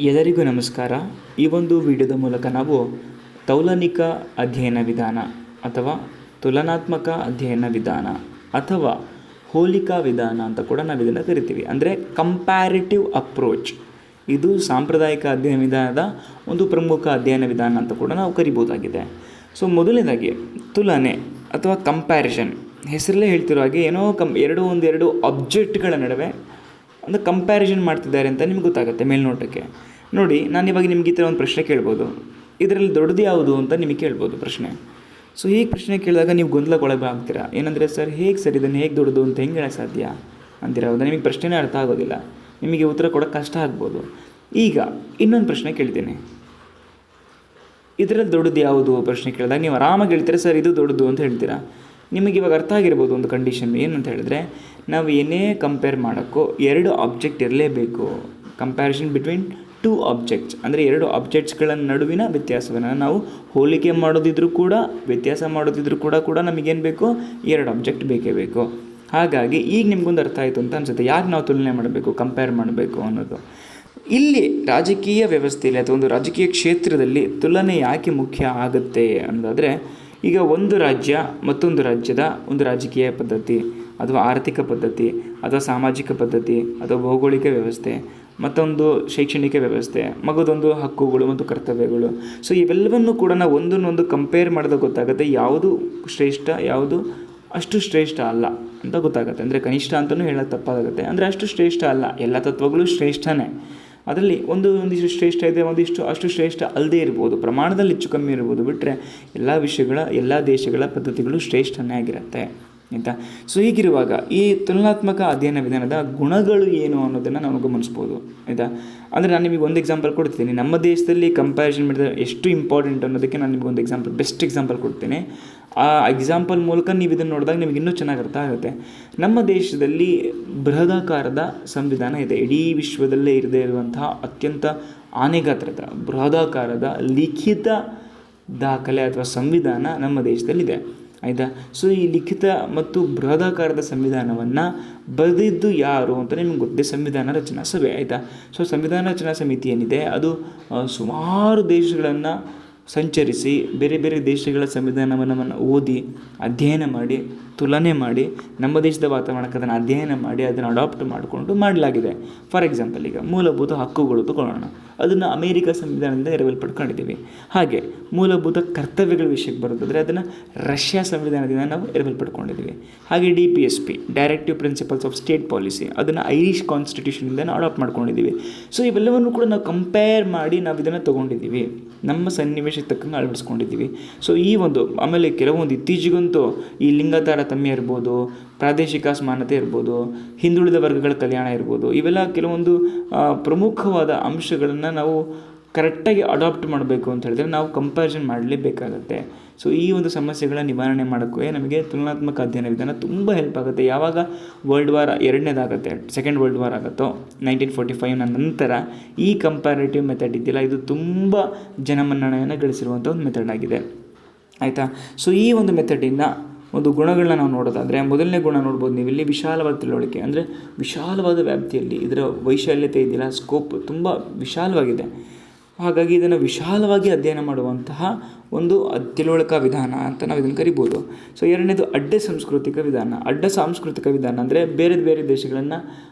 ಎಲ್ಲರಿಗೂ ನಮಸ್ಕಾರ. ಈ ಒಂದು ವಿಡಿಯೋದ ಮೂಲಕ ನಾವು ತೌಲನಿಕ ಅಧ್ಯಯನ ವಿಧಾನ ಅಥವಾ ತುಲನಾತ್ಮಕ ಅಧ್ಯಯನ ವಿಧಾನ ಅಥವಾ ಹೋಲಿಕಾ ವಿಧಾನ ಅಂತ ಕೂಡ ನಾವು ಇದನ್ನು ಕರಿತೀವಿ. ಅಂದರೆ ಕಂಪ್ಯಾರಿಟಿವ್ ಅಪ್ರೋಚ್. ಇದು ಸಾಂಪ್ರದಾಯಿಕ ಅಧ್ಯಯನ ವಿಧಾನದ ಒಂದು ಪ್ರಮುಖ ಅಧ್ಯಯನ ವಿಧಾನ ಅಂತ ಕೂಡ ನಾವು ಕರಿಬೋದಾಗಿದೆ. ಸೊ ಮೊದಲನೇದಾಗಿ ತುಲನೆ ಅಥವಾ ಕಂಪ್ಯಾರಿಸನ್, ಹೆಸರಲ್ಲೇ ಹೇಳ್ತಿರೋ ಹಾಗೆ ಏನೋ ಎರಡು ಆಬ್ಜೆಕ್ಟ್ಗಳ ನಡುವೆ ಒಂದು ಕಂಪ್ಯಾರಿಸನ್ ಮಾಡ್ತಿದ್ದಾರೆ ಅಂತ ನಿಮ್ಗೆ ಗೊತ್ತಾಗುತ್ತೆ ಮೇಲ್ನೋಟಕ್ಕೆ. ನೋಡಿ, ನಾನು ಇವಾಗ ನಿಮ್ಗೆ ಈ ಥರ ಒಂದು ಪ್ರಶ್ನೆ ಕೇಳ್ಬೋದು, ಇದರಲ್ಲಿ ದೊಡ್ಡದು ಯಾವುದು ಅಂತ ನಿಮಗೆ ಕೇಳ್ಬೋದು ಪ್ರಶ್ನೆ. ಸೊ ಹೀಗೆ ಪ್ರಶ್ನೆ ಕೇಳಿದಾಗ ನೀವು ಗೊಂದಲಕ್ಕೊಳಗೆ ಆಗ್ತೀರಾ. ಏನಂದರೆ ಸರ್ ಇದನ್ನು ಹೇಗೆ ದೊಡ್ಡದು ಅಂತ ಹೆಂಗೆ ಹೇಳೋಕ್ಕೆ ಸಾಧ್ಯ ಅಂತೀರ. ಹೌದಾ? ನಿಮಗೆ ಪ್ರಶ್ನೆನೇ ಅರ್ಥ ಆಗೋದಿಲ್ಲ, ನಿಮಗೆ ಉತ್ತರ ಕೊಡೋಕ್ಕೆ ಕಷ್ಟ ಆಗ್ಬೋದು. ಈಗ ಇನ್ನೊಂದು ಪ್ರಶ್ನೆ ಕೇಳ್ತೀನಿ, ಇದರಲ್ಲಿ ದೊಡ್ಡದು ಯಾವುದು ಪ್ರಶ್ನೆ ಕೇಳಿದಾಗ ನೀವು ಆರಾಮಾಗಿ ಹೇಳ್ತೀರಾ ಸರ್ ಇದು ದೊಡ್ಡದು ಅಂತ ಹೇಳ್ತೀರಾ. ನಿಮಗೆ ಇವಾಗ ಅರ್ಥ ಆಗಿರ್ಬೋದು ಒಂದು ಕಂಡೀಷನ್ ಏನಂತ ಹೇಳಿದ್ರೆ, ನಾವು ಏನೇ ಕಂಪೇರ್ ಮಾಡೋಕ್ಕೂ ಎರಡು ಆಬ್ಜೆಕ್ಟ್ ಇರಲೇಬೇಕು. ಕಂಪ್ಯಾರಿಸನ್ ಬಿಟ್ವೀನ್ ಟೂ ಆಬ್ಜೆಕ್ಟ್ಸ್, ಅಂದರೆ ಎರಡು ಆಬ್ಜೆಕ್ಟ್ಸ್ಗಳ ನಡುವಿನ ವ್ಯತ್ಯಾಸವನ್ನು ನಾವು ಹೋಲಿಕೆ ಮಾಡೋದಿದ್ರೂ ಕೂಡ ವ್ಯತ್ಯಾಸ ಮಾಡೋದಿದ್ರೂ ಕೂಡ ನಮಗೇನು ಬೇಕು, ಎರಡು ಆಬ್ಜೆಕ್ಟ್ ಬೇಕೇ ಬೇಕು. ಹಾಗಾಗಿ ಈಗ ನಿಮ್ಗೊಂದು ಅರ್ಥ ಆಯಿತು ಅಂತ ಅನಿಸುತ್ತೆ, ಯಾಕೆ ನಾವು ತುಲನೆ ಮಾಡಬೇಕು, ಕಂಪೇರ್ ಮಾಡಬೇಕು ಅನ್ನೋದು. ಇಲ್ಲಿ ರಾಜಕೀಯ ವ್ಯವಸ್ಥೆಯಲ್ಲಿ ಅಥವಾ ಒಂದು ರಾಜಕೀಯ ಕ್ಷೇತ್ರದಲ್ಲಿ ತುಲನೆ ಯಾಕೆ ಮುಖ್ಯ ಆಗುತ್ತೆ ಅನ್ನೋದಾದರೆ, ಈಗ ಒಂದು ರಾಜ್ಯ ಮತ್ತೊಂದು ರಾಜ್ಯದ ಒಂದು ರಾಜಕೀಯ ಪದ್ಧತಿ ಅಥವಾ ಆರ್ಥಿಕ ಪದ್ಧತಿ ಅಥವಾ ಸಾಮಾಜಿಕ ಪದ್ಧತಿ ಅಥವಾ ಭೌಗೋಳಿಕ ವ್ಯವಸ್ಥೆ, ಮತ್ತೊಂದು ಶೈಕ್ಷಣಿಕ ವ್ಯವಸ್ಥೆ, ಮಗದೊಂದು ಹಕ್ಕುಗಳು ಮತ್ತು ಕರ್ತವ್ಯಗಳು. ಸೊ ಇವೆಲ್ಲವನ್ನು ಕೂಡ ನಾವು ಒಂದನ್ನೊಂದು ಕಂಪೇರ್ ಮಾಡಿದಾಗ ಗೊತ್ತಾಗುತ್ತೆ ಯಾವುದು ಶ್ರೇಷ್ಠ, ಯಾವುದು ಅಷ್ಟು ಶ್ರೇಷ್ಠ ಅಲ್ಲ ಅಂತ ಗೊತ್ತಾಗುತ್ತೆ. ಅಂದರೆ ಕನಿಷ್ಠ ಅಂತಲೂ ಹೇಳೋದು ತಪ್ಪಾಗುತ್ತೆ, ಅಂದರೆ ಅಷ್ಟು ಶ್ರೇಷ್ಠ ಅಲ್ಲ. ಎಲ್ಲ ತತ್ವಗಳು ಶ್ರೇಷ್ಠನೇ, ಅದರಲ್ಲಿ ಒಂದಿಷ್ಟು ಶ್ರೇಷ್ಠ ಇದೆ, ಒಂದಿಷ್ಟು ಅಷ್ಟು ಶ್ರೇಷ್ಠ ಅಲ್ಲದೇ ಇರ್ಬೋದು, ಪ್ರಮಾಣದಲ್ಲಿ ಹೆಚ್ಚು ಕಮ್ಮಿ ಇರ್ಬೋದು. ಬಿಟ್ಟರೆ ಎಲ್ಲ ದೇಶಗಳ ಪದ್ಧತಿಗಳು ಶ್ರೇಷ್ಠನೇ ಆಗಿರುತ್ತೆ ಆಯಿತಾ. ಸೊ ಹೀಗಿರುವಾಗ ಈ ತುಲನಾತ್ಮಕ ಅಧ್ಯಯನ ವಿಧಾನದ ಗುಣಗಳು ಏನು ಅನ್ನೋದನ್ನು ನಾವು ಗಮನಿಸ್ಬೋದು ಆಯಿತಾ. ಅಂದರೆ ನಾನು ನಿಮಗೆ ಒಂದು ಎಕ್ಸಾಂಪಲ್ ಕೊಡ್ತೀನಿ. ನಮ್ಮ ದೇಶದಲ್ಲಿ ಕಂಪ್ಯಾರಿಸನ್ ಮಾಡಿದರೆ ಎಷ್ಟು ಇಂಪಾರ್ಟೆಂಟ್ ಅನ್ನೋದಕ್ಕೆ ನಾನು ನಿಮಗೊಂದು ಬೆಸ್ಟ್ ಎಕ್ಸಾಂಪಲ್ ಕೊಡ್ತೀನಿ. ಆ ಎಕ್ಸಾಂಪಲ್ ಮೂಲಕ ನೀವು ಇದನ್ನು ನೋಡಿದಾಗ ನಿಮಗೆ ಇನ್ನೂ ಚೆನ್ನಾಗಿ ಅರ್ಥ ಆಗುತ್ತೆ. ನಮ್ಮ ದೇಶದಲ್ಲಿ ಬೃಹದಾಕಾರದ ಸಂವಿಧಾನ ಇದೆ. ಇಡೀ ವಿಶ್ವದಲ್ಲೇ ಇರದೇ ಇರುವಂತಹ ಅತ್ಯಂತ ಆನೆಗಾತ್ರದ ಬೃಹದಾಕಾರದ ಲಿಖಿತ ದಾಖಲೆ ಅಥವಾ ಸಂವಿಧಾನ ನಮ್ಮ ದೇಶದಲ್ಲಿದೆ ಆಯಿತಾ. ಸೊ ಈ ಲಿಖಿತ ಮತ್ತು ಬೃಹದಾಕಾರದ ಸಂವಿಧಾನವನ್ನು ಬರೆದಿದ್ದು ಯಾರು ಅಂತ ನಿಮ್ಗೆ ಗೊತ್ತಿದೆ, ಸಂವಿಧಾನ ರಚನಾ ಸಭೆ ಆಯಿತಾ. ಸೊ ಸಂವಿಧಾನ ರಚನಾ ಸಮಿತಿ ಏನಿದೆ ಅದು ಸುಮಾರು ದೇಶಗಳನ್ನು ಸಂಚರಿಸಿ ಬೇರೆ ಬೇರೆ ದೇಶಗಳ ಸಂವಿಧಾನವನ್ನು ಓದಿ ಅಧ್ಯಯನ ಮಾಡಿ ತುಲನೆ ಮಾಡಿ ನಮ್ಮ ದೇಶದ ವಾತಾವರಣಕ್ಕೆ ಅದನ್ನು ಅಧ್ಯಯನ ಮಾಡಿ ಅದನ್ನು ಅಡಾಪ್ಟ್ ಮಾಡಿಕೊಂಡು ಮಾಡಲಾಗಿದೆ. ಫಾರ್ ಎಕ್ಸಾಂಪಲ್, ಈಗ ಮೂಲಭೂತ ಹಕ್ಕುಗಳು ತಗೊಳ್ಳೋಣ, ಅದನ್ನು ಅಮೇರಿಕ ಸಂವಿಧಾನದಿಂದ ಎರವಲ್ಪಡ್ಕೊಂಡಿದ್ದೀವಿ. ಹಾಗೆ ಮೂಲಭೂತ ಕರ್ತವ್ಯಗಳ ವಿಷಯಕ್ಕೆ ಬರೋದಾದರೆ ಅದನ್ನು ರಷ್ಯಾ ಸಂವಿಧಾನದಿಂದ ನಾವು ಎರವಲ್ಪಡ್ಕೊಂಡಿದ್ದೀವಿ. ಹಾಗೆ DPSP directive principles of state policy, ಅದನ್ನು ಐರಿಷ್ ಕಾನ್ಸ್ಟಿಟ್ಯೂಷನಿಂದ ನಾವು ಅಡಾಪ್ಟ್ ಮಾಡ್ಕೊಂಡಿದ್ದೀವಿ. ಸೊ ಇವೆಲ್ಲವನ್ನು ಕೂಡ ನಾವು ಕಂಪೇರ್ ಮಾಡಿ ನಾವು ಇದನ್ನು ತೊಗೊಂಡಿದ್ದೀವಿ, ನಮ್ಮ ಸನ್ನಿವೇಶಕ್ಕೆ ತಕ್ಕಂಗೆ ಅಳವಡಿಸ್ಕೊಂಡಿದ್ದೀವಿ. ಸೊ ಈ ಒಂದು ಆಮೇಲೆ ಕೆಲವೊಂದು ಇತ್ತೀಚೆಗಂತೂ ಈ ಲಿಂಗ ತಾರತಮ್ಯ ಇರ್ಬೋದು, ಪ್ರಾದೇಶಿಕ ಸಮಾನತೆ ಇರ್ಬೋದು, ಹಿಂದುಳಿದ ವರ್ಗಗಳ ಕಲ್ಯಾಣ ಇರ್ಬೋದು, ಇವೆಲ್ಲ ಕೆಲವೊಂದು ಪ್ರಮುಖವಾದ ಅಂಶಗಳನ್ನು ನಾವು ಕರೆಕ್ಟಾಗಿ ಅಡಾಪ್ಟ್ ಮಾಡಬೇಕು ಅಂತ ಹೇಳಿದ್ರೆ ನಾವು ಕಂಪ್ಯಾರಿಸನ್ ಮಾಡಲೇಬೇಕಾಗತ್ತೆ. ಸೊ ಈ ಒಂದು ಸಮಸ್ಯೆಗಳ ನಿವಾರಣೆ ಮಾಡೋಕ್ಕೆ ನಮಗೆ ತುಲನಾತ್ಮಕ ಅಧ್ಯಯನ ವಿಧಾನ ತುಂಬ ಹೆಲ್ಪ್ ಆಗುತ್ತೆ. ಯಾವಾಗ ವರ್ಲ್ಡ್ ವಾರ್ ಎರಡನೇದಾಗುತ್ತೆ, ಸೆಕೆಂಡ್ ವರ್ಲ್ಡ್ ವಾರ್ ಆಗುತ್ತೋ 1945ನ ನಂತರ ಈ ಕಂಪ್ಯಾರಿಟಿವ್ ಮೆಥಡ್ ಇದೆಯಲ್ಲ, ಇದು ತುಂಬ ಜನಮನ್ನಣೆಯನ್ನು ಗಳಿಸಿರುವಂಥ ಒಂದು ಮೆಥಡ್ ಆಗಿದೆ ಆಯಿತಾ. ಸೊ ಈ ಒಂದು ಮೆಥಡಿಂದ ಒಂದು ಗುಣಗಳನ್ನ ನಾವು ನೋಡೋದಾದರೆ, ಮೊದಲನೇ ಗುಣ ನೋಡ್ಬೋದು ನೀವು ಇಲ್ಲಿ, ವಿಶಾಲವಾದ ತಿಳುವಳಿಕೆ. ಅಂದರೆ ವಿಶಾಲವಾದ ವ್ಯಾಪ್ತಿಯಲ್ಲಿ ಇದರ ವೈಶಾಲ್ಯತೆ ಇದೆಯಲ್ಲ, ಸ್ಕೋಪ್ ತುಂಬ ವಿಶಾಲವಾಗಿದೆ. ಹಾಗಾಗಿ ಇದನ್ನು ವಿಶಾಲವಾಗಿ ಅಧ್ಯಯನ ಮಾಡುವಂತಹ ಒಂದು ತಿಳುವಳಿಕಾ ವಿಧಾನ ಅಂತ ನಾವು ಇದನ್ನು ಕರಿಬೋದು. ಸೊ ಎರಡನೇದು ಅಡ್ಡ ಸಾಂಸ್ಕೃತಿಕ ವಿಧಾನ ಅಂದರೆ ಬೇರೆ ಬೇರೆ ದೇಶಗಳನ್ನು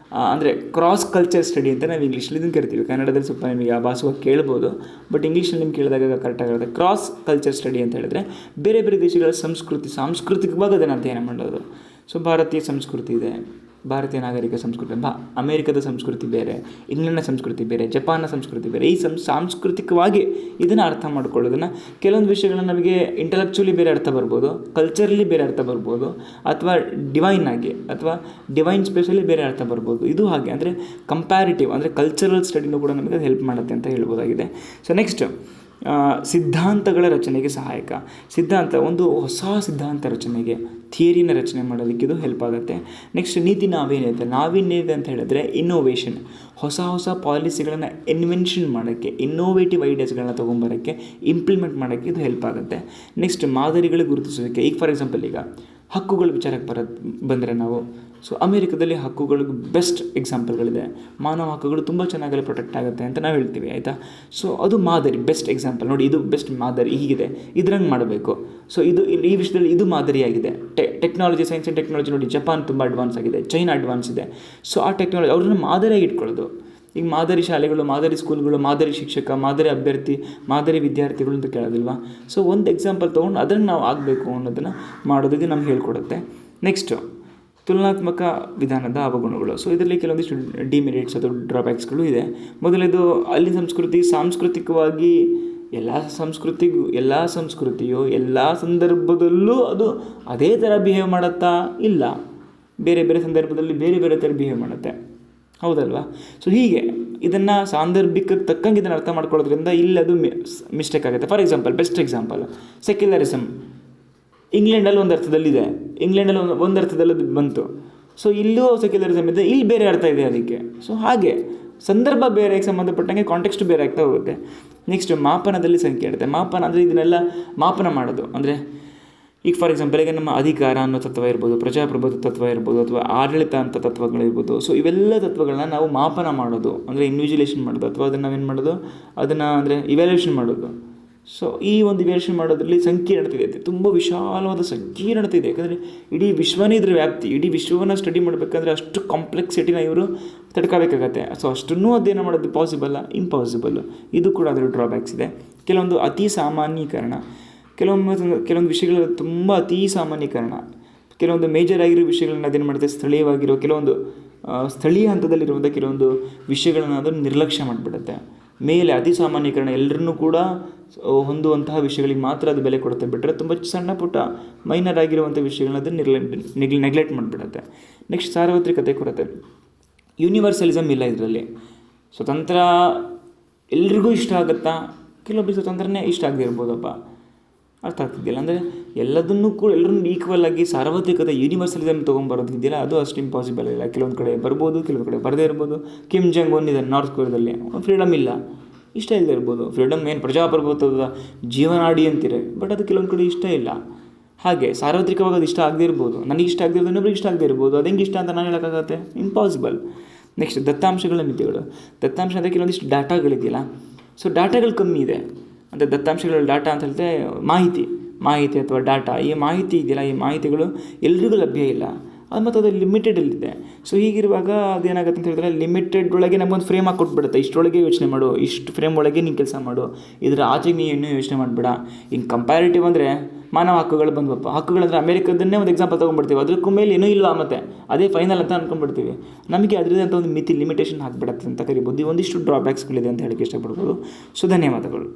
ಅಂದರೆ ಕ್ರಾಸ್ ಕಲ್ಚರ್ ಸ್ಟಡಿ ಅಂತ ನಾವು ಇಂಗ್ಲೀಷಲ್ಲಿ ಇದನ್ನು ಕರಿತೀವಿ. ಕನ್ನಡದಲ್ಲಿ ಸ್ವಲ್ಪ ನಿಮಗೆ ಆಭಾಸವಾಗಿ ಕೇಳ್ಬೋದು, ಬಟ್ ಇಂಗ್ಲೀಷಲ್ಲಿ ನಿಮ್ಗೆ ಕೇಳಿದಾಗ ಕರೆಕ್ಟಾಗಿರುತ್ತೆ. ಕ್ರಾಸ್ ಕಲ್ಚರ್ ಸ್ಟಡಿ ಅಂತ ಹೇಳಿದ್ರೆ ಬೇರೆ ಬೇರೆ ದೇಶಗಳ ಸಾಂಸ್ಕೃತಿಕವಾಗಿ ಅದನ್ನು ಅಧ್ಯಯನ ಮಾಡೋದು. ಸೊ ಭಾರತೀಯ ಸಂಸ್ಕೃತಿ ಇದೆ, ಭಾರತೀಯ ನಾಗರಿಕ ಸಂಸ್ಕೃತಿ, ಅಮೇರಿಕದ ಸಂಸ್ಕೃತಿ ಬೇರೆ, ಇಂಗ್ಲೆಂಡ್ನ ಸಂಸ್ಕೃತಿ ಬೇರೆ, ಜಪಾನ್ನ ಸಂಸ್ಕೃತಿ ಬೇರೆ. ಈ ಸಾಂಸ್ಕೃತಿಕವಾಗಿ ಇದನ್ನು ಅರ್ಥ ಮಾಡ್ಕೊಳ್ಳೋದನ್ನು ಕೆಲವೊಂದು ವಿಷಯಗಳನ್ನ ನಮಗೆ ಇಂಟೆಲೆಕ್ಚುಲಿ ಬೇರೆ ಅರ್ಥ ಬರ್ಬೋದು, ಕಲ್ಚರಲಿ ಬೇರೆ ಅರ್ಥ ಬರ್ಬೋದು, ಅಥವಾ ಡಿವೈನ್ ಸ್ಪೇಸಲ್ಲಿ ಬೇರೆ ಅರ್ಥ ಬರ್ಬೋದು. ಇದು ಹಾಗೆ ಅಂದರೆ ಕಂಪ್ಯಾರಿಟಿವ್ ಅಂದರೆ ಕಲ್ಚರಲ್ ಸ್ಟಡಿನೂ ಕೂಡ ನಮಗೆ ಹೆಲ್ಪ್ ಮಾಡುತ್ತೆ ಅಂತ ಹೇಳ್ಬೋದಾಗಿದೆ. ಸೊ ನೆಕ್ಸ್ಟ್ ಸಿದ್ಧಾಂತಗಳ ರಚನೆಗೆ ಸಹಾಯಕ. ಒಂದು ಹೊಸ ಸಿದ್ಧಾಂತ ರಚನೆಗೆ, ಥಿಯರಿನ ರಚನೆ ಮಾಡೋದಕ್ಕೆ ಇದು ಹೆಲ್ಪ್ ಆಗುತ್ತೆ. ನೆಕ್ಸ್ಟ್ ನಾವೀನ್ಯತೆ ಅಂತ ಹೇಳಿದ್ರೆ ಇನ್ನೋವೇಷನ್, ಹೊಸ ಪಾಲಿಸಿಗಳನ್ನು ಇನ್ವೆನ್ಷನ್ ಮಾಡೋಕ್ಕೆ, ಇನ್ನೋವೇಟಿವ್ ಐಡಿಯಾಸ್ಗಳನ್ನ ತೊಗೊಂಬರೋಕ್ಕೆ, ಇಂಪ್ಲಿಮೆಂಟ್ ಮಾಡೋಕ್ಕೆ ಇದು ಹೆಲ್ಪ್ ಆಗುತ್ತೆ. ನೆಕ್ಸ್ಟ್ ಮಾದರಿಗಳು ಗುರುತಿಸೋದಕ್ಕೆ. ಈಗ ಫಾರ್ ಎಕ್ಸಾಂಪಲ್, ಈಗ ಹಕ್ಕುಗಳ ವಿಚಾರಕ್ಕೆ ಬಂದರೆ ನಾವು ಸೊ ಅಮೇರಿಕದಲ್ಲಿ ಹಕ್ಕುಗಳಿಗೆ ಬೆಸ್ಟ್ ಎಕ್ಸಾಂಪಲ್ಗಳಿದೆ. ಮಾನವ ಹಕ್ಕುಗಳು ತುಂಬ ಚೆನ್ನಾಗಿ ಪ್ರೊಟೆಕ್ಟ್ ಆಗುತ್ತೆ ಅಂತ ನಾವು ಹೇಳ್ತೀವಿ, ಆಯಿತಾ. ಸೊ ಅದು ಮಾದರಿ, ಬೆಸ್ಟ್ ಎಕ್ಸಾಂಪಲ್ ನೋಡಿ, ಇದು ಬೆಸ್ಟ್ ಮಾದರಿ ಹೀಗಿದೆ, ಇದ್ರಂಗೆ ಮಾಡಬೇಕು. ಸೊ ಇದು ಈ ವಿಷಯದಲ್ಲಿ ಇದು ಮಾದರಿಯಾಗಿದೆ. ಟೆಕ್ನಾಲಜಿ, ಸೈನ್ಸ್ ಆ್ಯಂಡ್ ಟೆಕ್ನಾಲಜಿ ನೋಡಿ, ಜಪಾನ್ ತುಂಬ ಅಡ್ವಾನ್ಸ್ ಆಗಿದೆ, ಚೈನಾ ಅಡ್ವಾನ್ಸ್ ಇದೆ. ಸೊ ಆ ಟೆಕ್ನಾಲಜಿ ಅವ್ರನ್ನ ಮಾದರಿಯಾಗಿ ಇಟ್ಕೊಳ್ಳೋದು. ಈಗ ಮಾದರಿ ಶಾಲೆಗಳು, ಮಾದರಿ ಸ್ಕೂಲ್ಗಳು, ಮಾದರಿ ಶಿಕ್ಷಕ, ಮಾದರಿ ಅಭ್ಯರ್ಥಿ, ಮಾದರಿ ವಿದ್ಯಾರ್ಥಿಗಳು ಅಂತ ಕೇಳೋದಿಲ್ವಾ. ಸೊ ಒಂದು ಎಕ್ಸಾಂಪಲ್ ತೊಗೊಂಡು ಅದನ್ನು ನಾವು ಆಗಬೇಕು ಅನ್ನೋದನ್ನು ಮಾಡೋದಕ್ಕೆ ನಮ್ಗೆ ಹೇಳ್ಕೊಡುತ್ತೆ. ನೆಕ್ಸ್ಟು ತುಲನಾತ್ಮಕ ವಿಧಾನದ ಅವಗುಣಗಳು. ಸೊ ಇದರಲ್ಲಿ ಕೆಲವೊಂದಿಷ್ಟು ಡಿಮೆರಿಟ್ಸ್ ಅಥವಾ ಡ್ರಾಬ್ಯಾಕ್ಸ್ಗಳು ಇದೆ. ಮೊದಲನೇದು, ಅಲ್ಲಿ ಸಾಂಸ್ಕೃತಿಕವಾಗಿ ಎಲ್ಲ ಸಂಸ್ಕೃತಿಯು ಎಲ್ಲ ಸಂದರ್ಭದಲ್ಲೂ ಅದು ಅದೇ ಥರ ಬಿಹೇವ್ ಮಾಡುತ್ತಾ ಇಲ್ಲ, ಬೇರೆ ಬೇರೆ ಸಂದರ್ಭದಲ್ಲಿ ಬೇರೆ ಬೇರೆ ಥರ ಬಿಹೇವ್ ಮಾಡುತ್ತೆ, ಹೌದಲ್ವಾ. ಸೊ ಹೀಗೆ ಇದನ್ನು ಸಾಂದರ್ಭಿಕಕ್ಕೆ ತಕ್ಕಂಗೆ ಇದನ್ನು ಅರ್ಥ ಮಾಡ್ಕೊಳ್ಳೋದ್ರಿಂದ ಇಲ್ಲಿ ಅದು ಮಿಸ್ಟೇಕ್ ಆಗುತ್ತೆ. For example, best example secularism. ಇಂಗ್ಲೆಂಡಲ್ಲಿ ಒಂದು ಅರ್ಥದಲ್ಲಿದೆ, ಇಂಗ್ಲೆಂಡಲ್ಲಿ ಒಂದು ಅರ್ಥದಲ್ಲಿ ಬಂತು. ಸೊ ಇಲ್ಲೂ ಸೆಕ್ಯುಲರಿಸಮ್ ಇದೆ, ಇಲ್ಲಿ ಬೇರೆ ಅರ್ಥ ಇದೆ ಅದಕ್ಕೆ. ಸೊ ಹಾಗೆ ಸಂದರ್ಭ ಬೇರೆಗೆ ಸಂಬಂಧಪಟ್ಟಂಗೆ ಕಾಂಟೆಕ್ಸ್ಟ್ ಬೇರೆ ಆಗ್ತಾ ಹೋಗುತ್ತೆ. ನೆಕ್ಸ್ಟ್ ಮಾಪನದಲ್ಲಿ ಸಂಖ್ಯೆ ಇರುತ್ತೆ. ಮಾಪನ ಅಂದರೆ ಇದನ್ನೆಲ್ಲ ಮಾಪನ ಮಾಡೋದು ಅಂದರೆ, ಈಗ ಫಾರ್ ಎಕ್ಸಾಂಪಲ್ ಈಗ ನಮ್ಮ ಅಧಿಕಾರ ಅನ್ನೋ ತತ್ವ ಇರ್ಬೋದು, ಪ್ರಜಾಪ್ರಭುತ್ವ ತತ್ವ ಇರ್ಬೋದು, ಅಥವಾ ಆಡಳಿತ ಅಂತ ತತ್ವಗಳಿರ್ಬೋದು. ಸೊ ಇವೆಲ್ಲ ತತ್ವಗಳನ್ನ ನಾವು ಮಾಪನ ಮಾಡೋದು ಅಂದರೆ ಇನ್ವಿಜುಲೇಷನ್ ಮಾಡೋದು, ಅಥವಾ ಅದನ್ನು ನಾವೇನು ಮಾಡೋದು, ಅದನ್ನು ಅಂದರೆ ಇವ್ಯಾಲ್ಯೂಯೇಷನ್ ಮಾಡೋದು. ಸೊ ಈ ಒಂದು ಇವ್ಯಾಲ್ಯೂಯೇಷನ್ ಮಾಡೋದ್ರಲ್ಲಿ ಸಂಕೀರ್ಣತೆ ಇದೆ, ತುಂಬ ವಿಶಾಲವಾದ ಸಂಕೀರ್ಣತೆ ಇದೆ. ಯಾಕಂದರೆ ಇಡೀ ವಿಶ್ವನೇ ಇದ್ರ ವ್ಯಾಪ್ತಿ, ಇಡೀ ವಿಶ್ವವನ್ನು ಸ್ಟಡಿ ಮಾಡಬೇಕಂದ್ರೆ ಅಷ್ಟು ಕಾಂಪ್ಲೆಕ್ಸಿಟಿನ ಇವರು ತಡ್ಕೋಬೇಕಾಗತ್ತೆ. ಸೊ ಅಷ್ಟನ್ನೂ ಅಧ್ಯಯನ ಮಾಡೋದು ಪಾಸಿಬಲ್ಲ, ಇಂಪಾಸಿಬಲ್ಲು. ಇದು ಕೂಡ ಅದರ ಡ್ರಾಬ್ಯಾಕ್ಸ್ ಇದೆ. ಕೆಲವೊಂದು ಅತಿ ಸಾಮಾನ್ಯೀಕರಣ, ಕೆಲವೊಂದು ವಿಷಯಗಳ ತುಂಬ ಅತಿ ಸಾಮಾನ್ಯೀಕರಣ, ಕೆಲವೊಂದು ಮೇಜರ್ ಆಗಿರೋ ವಿಷಯಗಳನ್ನ ಅದೇನು ಮಾಡುತ್ತೆ, ಸ್ಥಳೀಯವಾಗಿರೋ ಕೆಲವೊಂದು ಸ್ಥಳೀಯ ಹಂತದಲ್ಲಿರುವಂಥ ಕೆಲವೊಂದು ವಿಷಯಗಳನ್ನು ಅದನ್ನು ನಿರ್ಲಕ್ಷ್ಯ ಮಾಡಿಬಿಡುತ್ತೆ. ಮೇಲೆ ಅತಿ ಸಾಮಾನ್ಯೀಕರಣ ಎಲ್ಲರನ್ನೂ ಕೂಡ ಹೊಂದುವಂತಹ ವಿಷಯಗಳಿಗೆ ಮಾತ್ರ ಅದು ಬೆಲೆ ಕೊಡುತ್ತೆ, ಬಿಟ್ಟರೆ ತುಂಬ ಸಣ್ಣ ಪುಟ್ಟ ಮೈನರ್ ಆಗಿರುವಂಥ ವಿಷಯಗಳನ್ನ ಅದನ್ನು ನೆಗ್ಲೆಕ್ಟ್ ಮಾಡಿಬಿಡುತ್ತೆ. ನೆಕ್ಸ್ಟ್ ಸಾರ್ವತ್ರಿಕತೆ ಕೊರತೆ. ಯೂನಿವರ್ಸಲಿಸಮ್ ಇಲ್ಲ ಇದರಲ್ಲಿ. ಸ್ವತಂತ್ರ ಎಲ್ರಿಗೂ ಇಷ್ಟ ಆಗುತ್ತಾ, ಕೆಲವೊಬ್ಬರಿಗೆ ಸ್ವತಂತ್ರನೇ ಇಷ್ಟ ಆಗದೆ ಇರ್ಬೋದಪ್ಪ, ಅರ್ಥ ಆಗ್ತಿದ್ದಿಲ್ಲ. ಅಂದರೆ ಎಲ್ಲದನ್ನೂ ಕೂಡ ಎಲ್ಲರನ್ನೂ ಈಕ್ವಲ್ ಆಗಿ ಸಾರ್ವತ್ರಿಕತೆ ಯೂನಿವರ್ಸಲಿಸಮ್ ತೊಗೊಂಬರೋದಿದೆಯಲ್ಲ, ಅದು ಅಷ್ಟು ಇಂಪಾಸಿಬಲ್ ಇಲ್ಲ. ಕೆಲವೊಂದು ಕಡೆ ಬರ್ಬೋದು, ಕೆಲವೊಂದು ಕಡೆ ಬರದೇ ಇರ್ಬೋದು. ಕಿಮ್ ಜಾಂಗ್ ಉನ್ ಇದೆ ನಾರ್ತ್ ಕೊರಿಯಾದಲ್ಲಿ, ಫ್ರೀಡಮ್ ಇಲ್ಲ, ಇಷ್ಟ ಇಲ್ಲದೆ ಇರ್ಬೋದು. ಫ್ರೀಡಮ್ ಏನು ಪ್ರಜಾಪ್ರಭುತ್ವದ ಜೀವನಾಡಿ ಅಂತೀರಿ, ಬಟ್ ಅದು ಕೆಲವೊಂದು ಕಡೆ ಇಷ್ಟ ಇಲ್ಲ. ಹಾಗೆ ಸಾರ್ವತ್ರಿಕವಾಗಿ ಅದು ಇಷ್ಟ ಆಗದೇ ಇರ್ಬೋದು, ನನಗೆ ಇಷ್ಟ ಆಗದೆ ಇರೋದು ಇನ್ನೊಬ್ರಿಗೆ ಇಷ್ಟ ಆಗದೆ ಇರ್ಬೋದು. ಅದು ಹೆಂಗೆ ಇಷ್ಟ ಅಂತ ನಾನು ಹೇಳೋಕ್ಕಾಗತ್ತೆ, ಇಂಪಾಸಿಬಲ್. ನೆಕ್ಸ್ಟ್ ದತ್ತಾಂಶಗಳ ಮಿತಿಗಳು. ದತ್ತಾಂಶ ಅಂದರೆ ಕೆಲವೊಂದಿಷ್ಟು ಡಾಟಾಗಳಿದೆಯಲ್ಲ, ಸೊ ಡಾಟಾಗಳು ಕಮ್ಮಿ ಇದೆ. ಅಂದರೆ ದತ್ತಾಂಶಗಳ ಡಾಟಾ ಅಂತ ಹೇಳಿದ್ರೆ ಮಾಹಿತಿ ಅಥವಾ ಡಾಟಾ, ಈ ಮಾಹಿತಿ ಇದೆಯಲ್ಲ, ಈ ಮಾಹಿತಿಗಳು ಎಲ್ರಿಗೂ ಲಭ್ಯ ಇಲ್ಲ, ಅದು ಮತ್ತು ಅದು ಲಿಮಿಟೆಡಲ್ಲಿದೆ. ಸೊ ಹೀಗಿರುವಾಗ ಅದೇನಾಗುತ್ತೆ ಅಂತ ಹೇಳಿದ್ರೆ, ಲಿಮಿಟೆಡ್ ಒಳಗೆ ನಮಗೊಂದು ಫ್ರೇಮ್ ಹಾಕಿ ಕೊಟ್ಬಿಡುತ್ತೆ, ಇಷ್ಟರೊಳಗೆ ಯೋಚನೆ ಮಾಡು, ಇಷ್ಟು ಫ್ರೇಮ್ ಒಳಗೆ ನೀನು ಕೆಲಸ ಮಾಡು, ಇದರ ಆಚೆಗೆ ನೀನು ಇನ್ನೂ ಯೋಚನೆ ಮಾಡಬೇಡ. ಇನ್ನು ಕಂಪ್ಯಾರಿಟಿವ್ ಅಂದರೆ ಮಾನವ ಹಕ್ಕುಗಳು ಬಂದ್ವಪ್ಪ, ಹಕ್ಕುಗಳಂದರೆ ಅಮೇರಿಕದನ್ನೇ ಒಂದು ಎಕ್ಸಾಂಪಲ್ ತೊಗೊಂಡ್ಬಿಡ್ತೀವಿ, ಅದಕ್ಕೂ ಮೇಲೆ ಏನೂ ಇಲ್ಲ, ಮತ್ತು ಅದೇ ಫೈನಲ್ ಅಂತ ಅಂದ್ಕೊಂಡ್ಬಿಡ್ತೀವಿ. ನಮಗೆ ಅದರದೇ ಅಂತ ಒಂದು ಲಿಮಿಟೇಷನ್ ಹಾಕ್ಬಿಡತ್ತೆ ಅಂತ ಕರಿಬೋದು. ಒಂದಿಷ್ಟು ಡ್ರಾಬ್ಯಾಕ್ಸ್ಗಳಿದೆ ಅಂತ ಹೇಳಕ್ಕೆ ಇಷ್ಟಪಡ್ಬೋದು. ಸೊ ಧನ್ಯವಾದಗಳು.